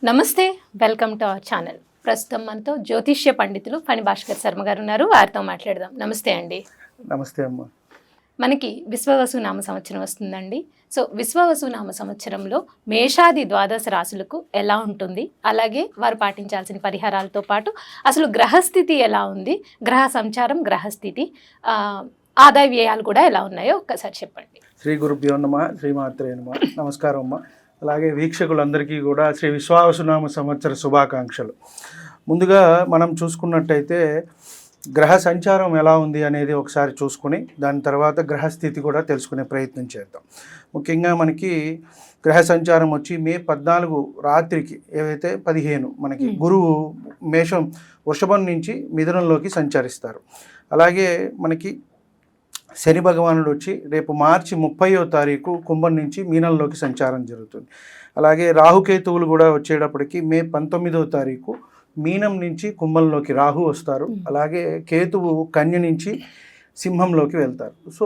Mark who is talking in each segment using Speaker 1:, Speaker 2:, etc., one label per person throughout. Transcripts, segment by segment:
Speaker 1: నమస్తే, welcome to our channel. ప్రస్తుతం మనతో జ్యోతిష్య పండితులు ఫణి భాస్కర్ శర్మ గారు ఉన్నారు. వారితో మాట్లాడదాం. నమస్తే అండి.
Speaker 2: నమస్తే అమ్మ.
Speaker 1: మనకి విశ్వవసు నామ సంవత్సరం వస్తుందండి. సో విశ్వవసు నామ సంవత్సరంలో మేషాది ద్వాదశ రాశులకు ఎలా ఉంటుంది, అలాగే వారు పాటించాల్సిన పరిహారాలతో పాటు అసలు గ్రహస్థితి ఎలా ఉంది, గ్రహ సంచారం, గ్రహస్థితి, ఆదాయ వ్యయాలు కూడా ఎలా ఉన్నాయో ఒక్కసారి చెప్పండి.
Speaker 2: శ్రీ గురుభ్యో నమః, శ్రీమాత్రే నమః. నమస్కారం అమ్మ. అలాగే వీక్షకులందరికీ కూడా శ్రీ విశ్వావసునామ సంవత్సర శుభాకాంక్షలు. ముందుగా మనం చూసుకున్నట్టయితే గ్రహ సంచారం ఎలా ఉంది అనేది ఒకసారి చూసుకుని దాని తర్వాత గ్రహస్థితి కూడా తెలుసుకునే ప్రయత్నం చేద్దాం. ముఖ్యంగా మనకి గ్రహ సంచారం వచ్చి మే 14 రాత్రికి ఏవైతే 15 మనకి గురువు మేషం వృషభం నుంచి మిథునంలోకి సంచరిస్తారు. అలాగే మనకి శని భగవానుడు వచ్చి రేపు మార్చి 30వ తారీఖు కుంభం నుంచి మీనంలోకి సంచారం జరుగుతుంది. అలాగే రాహుకేతువులు కూడా వచ్చేటప్పటికి మే 19వ తారీఖు మీనం నుంచి కుంభంలోకి రాహు వస్తారు. అలాగే కేతువు కన్య నుంచి సింహంలోకి వెళ్తారు. సో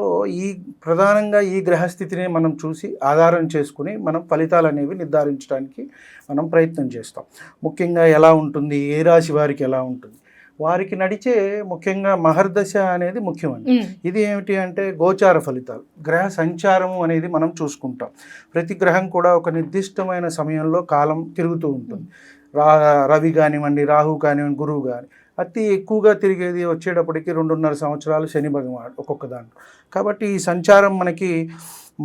Speaker 2: ప్రధానంగా ఈ గ్రహస్థితిని మనం చూసి ఆధారం చేసుకుని మనం ఫలితాలు అనేవి నిర్ధారించడానికి మనం ప్రయత్నం చేస్తాం. ముఖ్యంగా ఎలా ఉంటుంది, ఏ రాశి వారికి ఎలా ఉంటుంది, వారికి నడిచే ముఖ్యంగా మహర్దశ అనేది ముఖ్యమండి. ఇది ఏమిటి అంటే గోచార ఫలితాలు, గ్రహ సంచారము అనేది మనం చూసుకుంటాం. ప్రతి గ్రహం కూడా ఒక నిర్దిష్టమైన సమయంలో కాలం తిరుగుతూ ఉంటుంది. రవి కానివ్వండి, రాహు కానివ్వండి, గురువు కానీ అతి ఎక్కువగా తిరిగేది వచ్చేటప్పటికి 2.5 సంవత్సరాలు శని భగవానుడు ఒక్కొక్క దాంట్లో. కాబట్టి ఈ సంచారం మనకి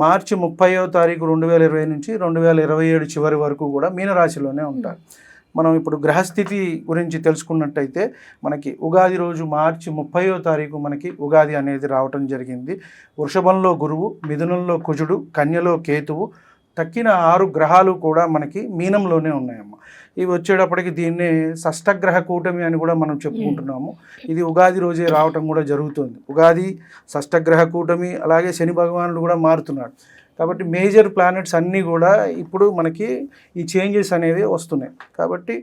Speaker 2: మార్చి 30వ తారీఖు 2020 నుంచి 2027 చివరి వరకు కూడా మీనరాశిలోనే ఉంటారు. మనం ఇప్పుడు గ్రహస్థితి గురించి తెలుసుకున్నట్టయితే మనకి ఉగాది రోజు మార్చి 30వ తారీఖు మనకి ఉగాది అనేది రావటం జరిగింది. వృషభంలో గురువు, మిథునంలో కుజుడు, కన్యలో కేతువు, తక్కిన 6 గ్రహాలు కూడా మనకి మీనంలోనే ఉన్నాయమ్మ. ఇవి వచ్చేటప్పటికి దీన్ని షష్టగ్రహ కూటమి అని కూడా మనం చెప్పుకుంటున్నాము. ఇది ఉగాది రోజే రావటం కూడా జరుగుతుంది. ఉగాది, షష్టగ్రహ కూటమి, అలాగే శని భగవానుడు కూడా మారుతున్నాడు. కాబట్టి మేజర్ ప్లానెట్స్ అన్నీ కూడా ఇప్పుడు మనకి ఈ చేంజెస్ అనేవి వస్తున్నాయి. కాబట్టి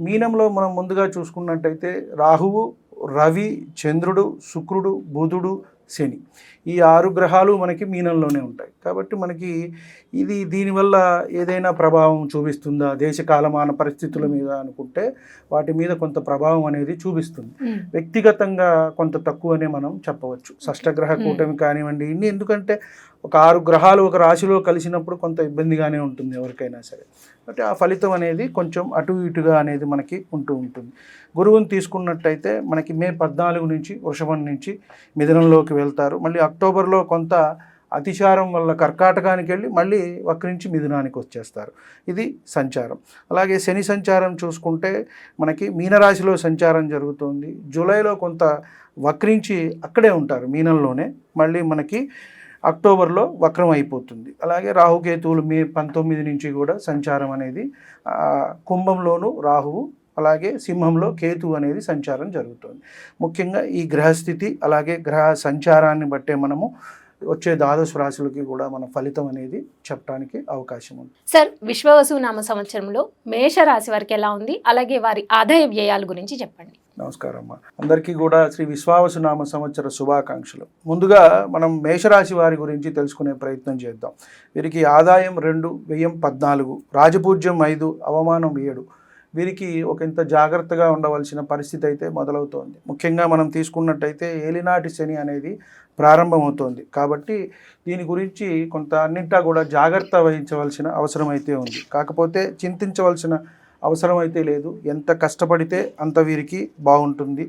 Speaker 2: మీనంలో మనం ముందుగా చూసుకున్నట్టయితే రాహువు, రవి, చంద్రుడు, శుక్రుడు, బుధుడు, శని, ఈ 6 గ్రహాలు మనకి మీనంలోనే ఉంటాయి. కాబట్టి మనకి దీనివల్ల ఏదైనా ప్రభావం చూపిస్తుందా దేశ కాలమాన పరిస్థితుల మీద అనుకుంటే వాటి మీద కొంత ప్రభావం అనేది చూపిస్తుంది. వ్యక్తిగతంగా కొంత తక్కువనే మనం చెప్పవచ్చు. షష్టగ్రహ కూటమి కానివ్వండి, ఎందుకంటే ఒక 6 గ్రహాలు ఒక రాశిలో కలిసినప్పుడు కొంత ఇబ్బందిగానే ఉంటుంది ఎవరికైనా సరే. కాబట్టి ఆ ఫలితం అనేది కొంచెం అటు ఇటుగా అనేది మనకి ఉంటూ ఉంటుంది. గురువుని తీసుకున్నట్టయితే మనకి మే 14 నుంచి వృషభం నుంచి మిథునంలోకి వెళ్తారు. మళ్ళీ అక్టోబర్లో కొంత అతిచారం వల్ల కర్కాటకానికి వెళ్ళి మళ్ళీ వక్రించి మిథునానికి వచ్చేస్తారు. ఇది సంచారం. అలాగే శని సంచారం చూసుకుంటే మనకి మీనరాశిలో సంచారం జరుగుతుంది. జూలైలో కొంత వక్రించి అక్కడే ఉంటారు మీనంలోనే, మళ్ళీ మనకి అక్టోబర్లో వక్రం అయిపోతుంది. అలాగే రాహుకేతువులు మే 19 నుంచి కూడా సంచారం అనేది కుంభంలోను రాహువు, అలాగే సింహంలో కేతువు అనేది సంచారం జరుగుతుంది. ముఖ్యంగా ఈ గ్రహస్థితి అలాగే గ్రహ సంచారాన్ని బట్టే మనము వచ్చే ద్వాదశ రాశులకి కూడా మన ఫలితం అనేది చెప్పడానికి అవకాశం ఉంది.
Speaker 1: సార్, విశ్వవసు నామ సంవత్సరంలో మేషరాశి వారికి ఎలా ఉంది, అలాగే వారి ఆదాయ వ్యయాల గురించి చెప్పండి.
Speaker 2: నమస్కారం అమ్మ. అందరికీ కూడా శ్రీ విశ్వావసునామ సంవత్సర శుభాకాంక్షలు. ముందుగా మనం మేషరాశి వారి గురించి తెలుసుకునే ప్రయత్నం చేద్దాం. వీరికి ఆదాయం 2, వ్యయం 14, రాజపూజ్యం 5, అవమానం 7. వీరికి ఇంత జాగ్రత్తగా ఉండవలసిన పరిస్థితి అయితే మొదలవుతోంది. ముఖ్యంగా మనం తీసుకున్నట్టయితే ఏలినాటి శని అనేది ప్రారంభమవుతోంది. కాబట్టి దీని గురించి కొంత అన్నింటా కూడా జాగ్రత్త వహించవలసిన అవసరం అయితే ఉంది. కాకపోతే చింతించవలసిన అవసరం అయితే లేదు. ఎంత కష్టపడితే అంత వీరికి బాగుంటుంది.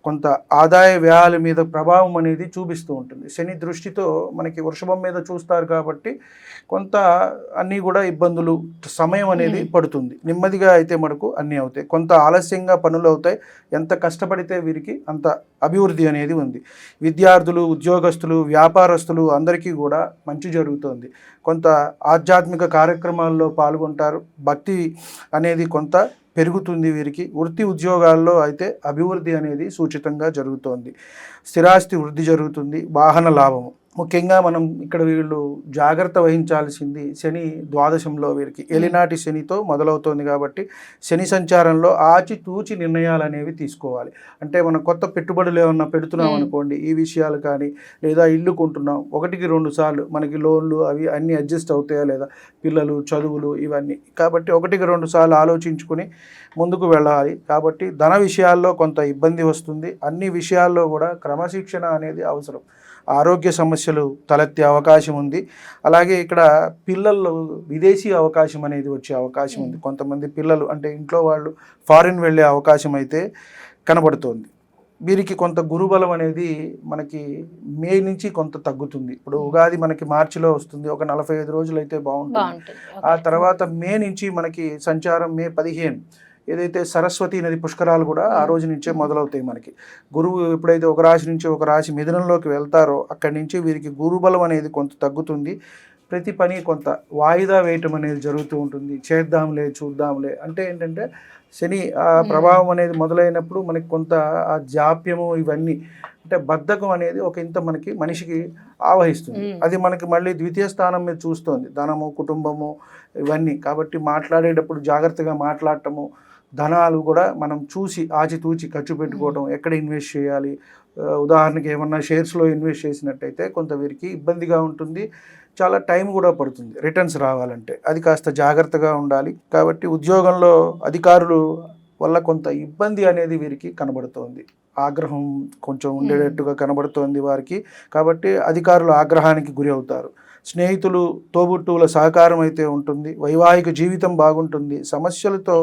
Speaker 2: కొంత ఆదాయ వ్యయాల మీద ప్రభావం అనేది చూపిస్తూ ఉంటుంది. శని దృష్టితో మనకి వృషభం మీద చూస్తారు కాబట్టి కొంత అన్నీ కూడా ఇబ్బందులు, సమయం అనేది పడుతుంది. నెమ్మదిగా అయితే మనకు అన్నీ అవుతాయి. కొంత ఆలస్యంగా పనులు అవుతాయి. ఎంత కష్టపడితే వీరికి అంత అభివృద్ధి అనేది ఉంది. విద్యార్థులు, ఉద్యోగస్తులు, వ్యాపారస్తులు అందరికీ కూడా మంచి జరుగుతుంది. కొంత ఆధ్యాత్మిక కార్యక్రమాల్లో పాల్గొంటారు. భక్తి అనేది కొంత పెరుగుతుంది వీరికి. వృత్తి ఉద్యోగాల్లో అయితే అభివృద్ధి అనేది సూచితంగా జరుగుతోంది. స్థిరాస్తి వృద్ధి జరుగుతుంది. వాహన లాభము, ముఖ్యంగా మనం ఇక్కడ వీళ్ళు జాగ్రత్త వహించాల్సింది శని ద్వాదశంలో వీరికి ఏలినాటి శనితో మొదలవుతోంది కాబట్టి శని సంచారంలో ఆచితూచి నిర్ణయాలు అనేవి తీసుకోవాలి. అంటే మనం కొత్త పెట్టుబడులు ఏమన్నా పెడుతున్నాం అనుకోండి, ఈ విషయాలు కానీ లేదా ఇల్లు కొంటున్నాం, 1-2 సార్లు మనకి లోన్లు అవి అన్నీ అడ్జస్ట్ అవుతాయా లేదా, పిల్లలు చదువులు ఇవన్నీ, కాబట్టి 1-2 సార్లు ఆలోచించుకుని ముందుకు వెళ్ళాలి. కాబట్టి ధన విషయాల్లో కొంత ఇబ్బంది వస్తుంది. అన్ని విషయాల్లో కూడా క్రమశిక్షణ అనేది అవసరం. ఆరోగ్య సమస్యలు తలెత్తే అవకాశం ఉంది. అలాగే ఇక్కడ పిల్లల్లో విదేశీ అవకాశం అనేది వచ్చే అవకాశం ఉంది. కొంతమంది పిల్లలు అంటే ఇంట్లో వాళ్ళు ఫారిన్ వెళ్ళే అవకాశం అయితే కనబడుతోంది. వీరికి కొంత గురుబలం అనేది మనకి మే నుంచి కొంత తగ్గుతుంది. ఇప్పుడు ఉగాది మనకి మార్చిలో వస్తుంది, ఒక 45 రోజులు అయితే బాగుంటుంది. ఆ తర్వాత మే నుంచి మనకి సంచారం మే 15 ఏదైతే సరస్వతి నది పుష్కరాలు కూడా ఆ రోజు నుంచే మొదలవుతాయి. మనకి గురువు ఎప్పుడైతే ఒక రాశి నుంచి ఒక రాశి మిథునంలోకి వెళ్తారో అక్కడి నుంచి వీరికి గురుబలం అనేది కొంత తగ్గుతుంది. ప్రతి పని కొంత వాయిదా వేయటం అనేది జరుగుతూ ఉంటుంది. చేద్దాంలే చూద్దాంలే అంటే ఏంటంటే శని ఆ ప్రభావం అనేది మొదలైనప్పుడు మనకి కొంత ఆ జాప్యము ఇవన్నీ అంటే బద్ధకం అనేది ఒక ఇంత మనకి మనిషికి ఆవహిస్తుంది. అది మనకి మళ్ళీ ద్వితీయ స్థానం మీద చూస్తుంది, ధనము కుటుంబము ఇవన్నీ. కాబట్టి మాట్లాడేటప్పుడు జాగ్రత్తగా మాట్లాడటము, ధనాలు కూడా మనం చూసి ఆచితూచి ఖర్చు పెట్టుకోవడం, ఎక్కడ ఇన్వెస్ట్ చేయాలి, ఉదాహరణకి ఏమన్నా షేర్స్లో ఇన్వెస్ట్ చేసినట్టయితే కొంత వీరికి ఇబ్బందిగా ఉంటుంది. చాలా టైం కూడా పడుతుంది రిటర్న్స్ రావాలంటే, అది కాస్త జాగ్రత్తగా ఉండాలి. కాబట్టి ఉద్యోగంలో అధికారులు వల్ల కొంత ఇబ్బంది అనేది వీరికి కనబడుతోంది. ఆగ్రహం కొంచెం ఉండేటట్టుగా కనబడుతోంది వారికి. కాబట్టి అధికారులు ఆగ్రహానికి గురి అవుతారు. స్నేహితులు తోబుట్టువుల సహకారం అయితే ఉంటుంది. వైవాహిక జీవితం బాగుంటుంది. సమస్యలతో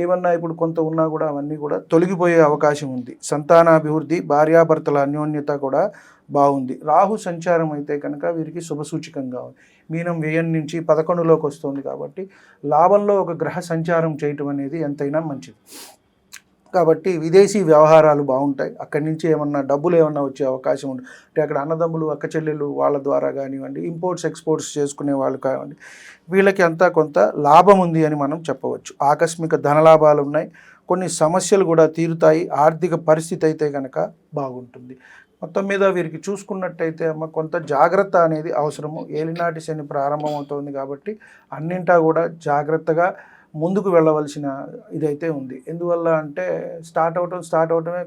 Speaker 2: ఏమన్నా ఇప్పుడు కొంత ఉన్నా కూడా అవన్నీ కూడా తొలగిపోయే అవకాశం ఉంది. సంతానాభివృద్ధి, భార్యాభర్తల అన్యోన్యత కూడా బాగుంది. రాహు సంచారం అయితే కనుక వీరికి శుభసూచకంగా ఉంది. మీనం వ్యయం నుంచి 11లోకి వస్తుంది కాబట్టి లాభంలో ఒక గ్రహ సంచారం చేయటం అనేది ఎంతైనా మంచిది. కాబట్టి విదేశీ వ్యవహారాలు బాగుంటాయి. అక్కడి నుంచి ఏమన్నా డబ్బులు ఏమన్నా వచ్చే అవకాశం ఉంది. అంటే అక్కడ అన్నదమ్ములు అక్క చెల్లెలు వాళ్ళ ద్వారా కానివ్వండి, ఇంపోర్ట్స్ ఎక్స్పోర్ట్స్ చేసుకునే వాళ్ళు కానివ్వండి, వీళ్ళకి అంతా కొంత లాభం ఉంది అని మనం చెప్పవచ్చు. ఆకస్మిక ధనలాభాలు ఉన్నాయి. కొన్ని సమస్యలు కూడా తీరుతాయి. ఆర్థిక పరిస్థితి అయితే కనుక బాగుంటుంది. మొత్తం మీద వీరికి చూసుకున్నట్టయితే కొంత జాగ్రత్త అనేది అవసరము. ఏలినాటి శని ప్రారంభమవుతోంది కాబట్టి అన్నింటా కూడా జాగ్రత్తగా ముందుకు వెళ్ళవలసిన ఇదైతే ఉంది. ఎందువల్ల అంటే స్టార్ట్ అవటమే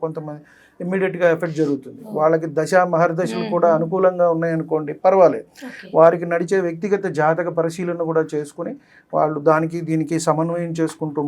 Speaker 2: కొంతమంది ఇమ్మీడియట్గా ఎఫెక్ట్ జరుగుతుంది. వాళ్ళకి దశ మహర్దశలు కూడా అనుకూలంగా ఉన్నాయనుకోండి, పర్వాలేదు. వారికి నడిచే వ్యక్తిగత జాతక పరిశీలన కూడా చేసుకుని వాళ్ళు దానికి దీనికి సమన్వయం చేసుకుంటూ